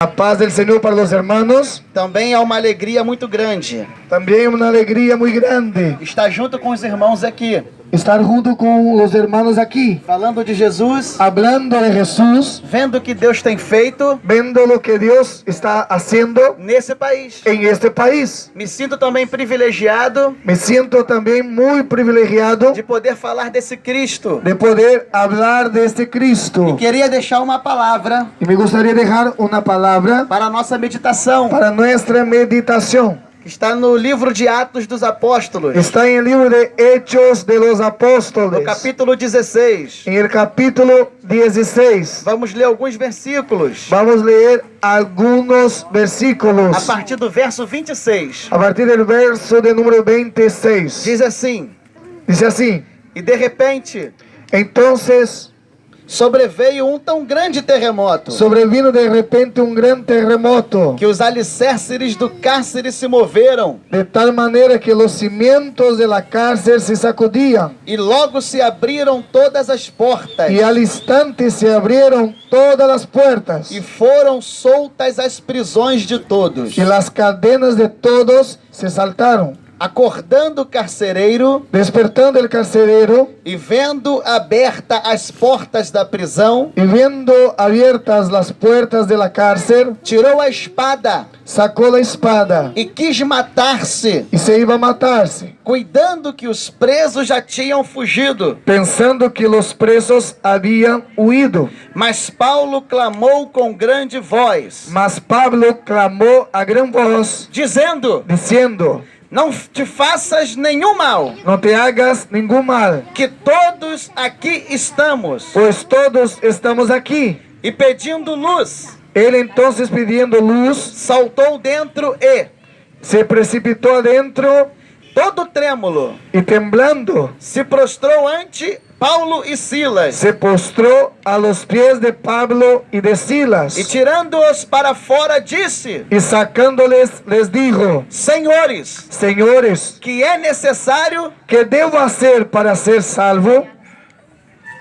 A paz del Señor para los hermanos. Também é uma alegria muito grande También una alegría muy grande estar junto com os irmãos aqui, estar junto con los hermanos aquí, falando de Jesus, hablando de Jesús, vendo o que Deus tem feito viendo lo que Dios está haciendo nesse país. en este país. Me sinto também privilegiado Me siento también muy privilegiado de poder falar desse Cristo. de poder hablar de este Cristo. Queria deixar uma palavra Y me gustaría dejar una palabra para a nossa meditação, para nuestra meditación. que está no livro de Atos dos Apóstolos, Está en el libro de Hechos de los no Apóstoles, capítulo 16. en el capítulo 16. Vamos ler alguns versículos, Vamos a leer algunos a versículos partir do verso 26. a partir del verso de número 26. Diz assim: Dice así: e de repente entonces sobreveio um tão grande terremoto, sobrevino de repente un gran terremoto, que os alicerces do cárcere se moveram, de tal manera que los cimientos de la cárcel se sacudían, e logo se abriram todas as portas, y al instante se abrieron todas las puertas, e foram soltas as prisões de todos. y las cadenas de todos se saltaron. Acordando o carcereiro Despertando el carcelero e vendo aberta as portas da prisão, y viendo abiertas las puertas de la cárcel, tirou a espada sacó la espada e quis matar-se, y se iba a matarse, cuidando que os presos já tinham fugido. pensando que los presos habían huido. Mas Paulo clamou com grande voz, Mas Pablo clamó a gran voz, dizendo: diciendo: não te faças nenhum mal, no te hagas ningún mal, que todos aqui estamos. pues todos estamos aquí. E pedindo luz, Él entonces, pidiendo luz, saltou dentro e, se precipitó adentro todo trêmulo, y temblando se prostrou ante Paulo e Silas, se postró a los pies de Pablo y de e Silas, tirando-os para fora disse: y sacándoles les dijo: Senhores, señores, que é necessário... ¿qué debo hacer para ser salvo?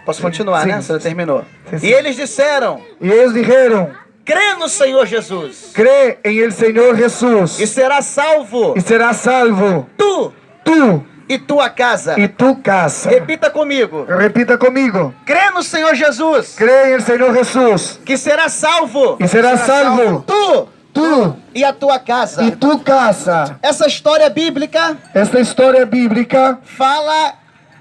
Posso continuar, Sim. né? Você terminou. Sim, sim. E eles disseram: Y ellos dijeron: crê no Senhor Jesus cree en el Señor Jesús e será salvo, y serás salvo, tu tú e tua casa. y tu casa. Repita comigo: Repita conmigo: crê no Senhor Jesus, cree en el Señor Jesús que será salvo, y serás salvo, tu tú e a tua casa. y tu casa. Essa história bíblica Esta historia bíblica fala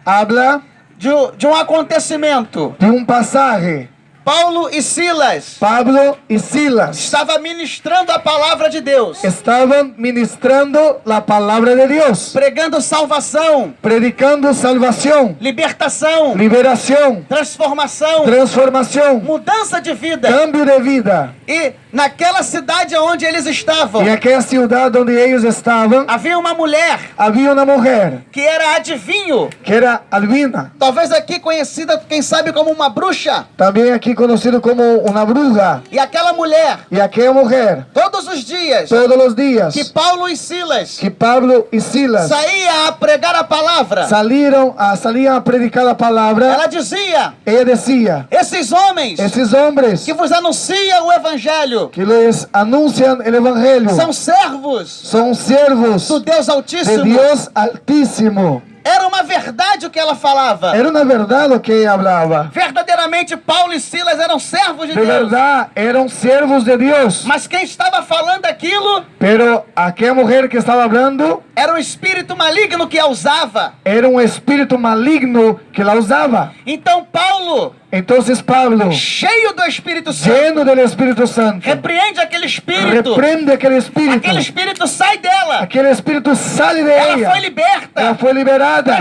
habla de um acontecimento. de un pasaje. Paulo e Silas Pablo y Silas estavam ministrando a palavra de Deus, estaban ministrando la palabra de Dios, pregando salvação, predicando salvación, libertação, liberación, transformação, transformación, mudança de vida. cambio de vida. E naquela cidade onde eles estavam, En aquella ciudad donde ellos estaban, havia uma mulher había una mujer que era adivinho, que era albina, talvez aqui conhecida, quem sabe, como uma bruxa. también aquí conocido como una bruja. E aquela mulher, Y aquella mujer, todos os dias todos los días que Paulo e Silas que Pablo y Silas saía a pregar a palavra, salían a predicar la palabra, ela dizia: ella decía: esses homens esos hombres que vos anunciam o evangelho que les anuncian el evangelio são servos son siervos do Deus de Altíssimo. Dios Altísimo. Era uma verdade o que ela falava. Era una verdad lo que ella hablaba. Verdadeiramente, Paulo e Silas eram servos de De Deus. verdad, eran siervos de Dios. Mas quem estava falando aquilo Pero aquella mujer que estaba hablando era um espírito maligno que a usava. era un espíritu maligno que la usaba. Então Paulo, Entonces Pablo, cheio do Espírito Santo, lleno del Espíritu Santo, repreende aquele espírito. reprende aquel espíritu. Aquele espírito sai dela. Aquel espíritu sale de Ela ella. foi liberta, Ella fue liberada,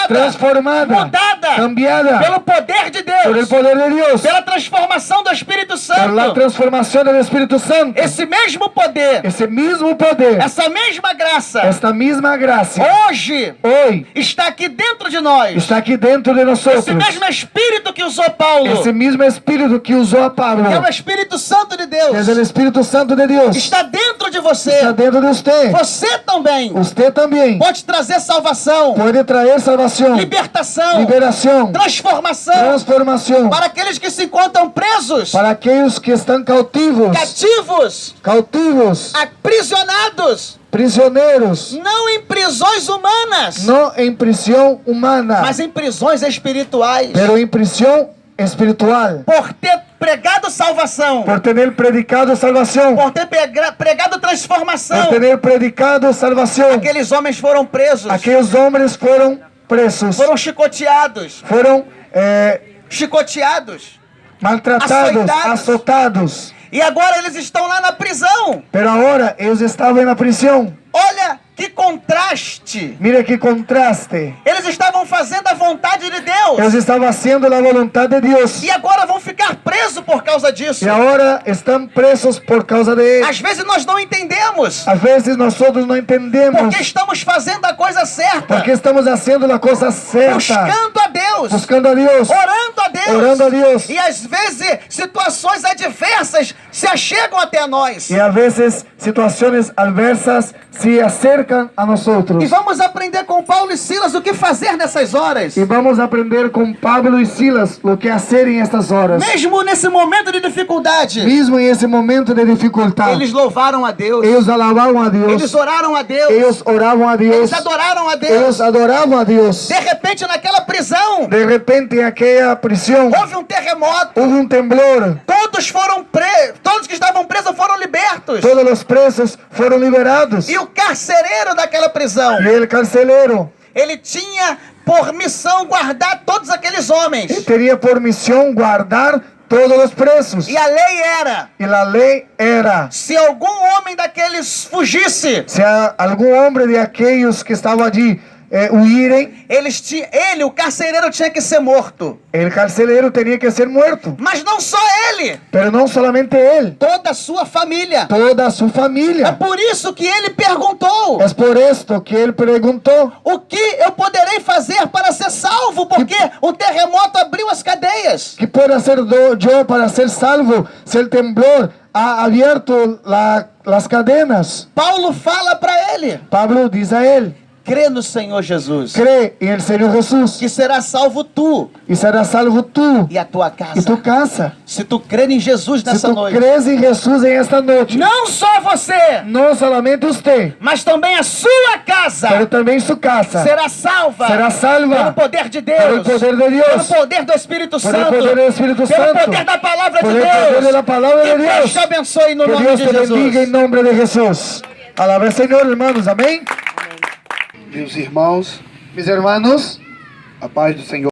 transformada, mudada cambiada pelo poder de por el Deus, poder de Dios, pela transformação do Espírito por la Santo. transformación del Espíritu Santo. Esse mesmo poder, Ese mismo poder, essa mesma graça, esta misma gracia, hoje hoy está aqui dentro de nós. está aquí dentro de nosotros. Esse mesmo Espírito que usou Paulo, Ese mismo espíritu que usó a Pablo, que é o Espírito Santo de Deus, que es el Espíritu Santo de Dios, está dentro de você. está dentro de usted. Você também Usted también pode trazer salvação, puede traer salvación, libertação, liberación, transformação transformación para aqueles que se encontram presos, para aquellos que están cautivos, cativos, aprisionados, prisioneros, não em prisões humanas, no en prisión humana, mas em prisões espirituais, pero en prisión espiritual, por ter pregado salvação, por tener predicado salvación, por ter pregado por transformação. tener predicado salvación. Aqueles homens foram presos, Aquellos hombres fueron presos, foram chicoteados, fueron maltratados, Açoitados. azotados, e agora eles estão lá na prisão. pero ahora ellos estaban en la prisión. Olha que contraste! Mire qué contraste. Eles estavam fazendo a vontade de Deus Ellos estaban haciendo la voluntad de Dios e agora vão ficar presos por causa disso. y ahora están presos por causa de él. Às vezes nós não entendemos A veces nosotros no entendemos porque estamos fazendo a coisa certa, por qué estamos haciendo la cosa certa, buscando a Deus, buscando a Dios, orando a Deus, orando a Dios. e às vezes situações adversas se achegam até nós. Y a veces situaciones adversas se acercan a nosotros. E vamos aprender com Paulo e Silas o que fazer nessas horas. Y vamos a aprender con Pablo y Silas lo que hacer en estas horas. Mesmo nesse momento de dificuldade, Mismo en ese momento de dificultad, eles louvaram a Deus, ellos alababan a Dios, eles oraram a Deus, ellos oraban a Dios, eles adoraram a Deus. ellos adoraban a Dios. De repente, naquela prisão, De repente en aquella prisión houve um terremoto. hubo un temblor. Todos foram presos, todos que estavam presos foram libertos. Todos los presos fueron liberados. E o carcereiro daquela prisão, Y el carcelero ele tinha por missão guardar todos aqueles homens. tenía por misión guardar todos los presos. E a lei era, Y la ley era, se algum homem daqueles fugisse, si algún hombre de aquellos que estaban allí huirem, ele, o carcereiro, tinha que ser morto. el carcelero tenía que ser muerto. Mas não só ele, Pero no solamente él, toda a sua família. toda su É familia. por isso que ele perguntou: Es por esto que él preguntó, o que eu poderei fazer para ser salvo? Porque um terremoto abriu as cadeias. ¿qué puedo hacer yo para ser salvo si el temblor ha abierto las cadenas? Paulo fala para ele: Pablo dice a él, crê no Senhor Jesus, cree en el Señor Jesús que será salvo tu y serás salvo tú e a tua y casa. tu casa. Se tu crer em Jesus Si nessa tú noite, crees en Jesús en esta noche, não só você, no solamente usted, mas também a sua casa pero también su casa será salva, será salva pelo poder de por el Deus, poder de pelo Dios, poder do Espírito por el Santo, poder del Espíritu pelo Santo, poder da palavra por de el poder de Deus. la palabra de Que Deus Dios. te abençoe no Que nome Dios de te bendiga en Jesus. nombre de Jesús. Alabé al Señor, hermanos, amén. Meus irmãos, Mis hermanos, a paz do Senhor.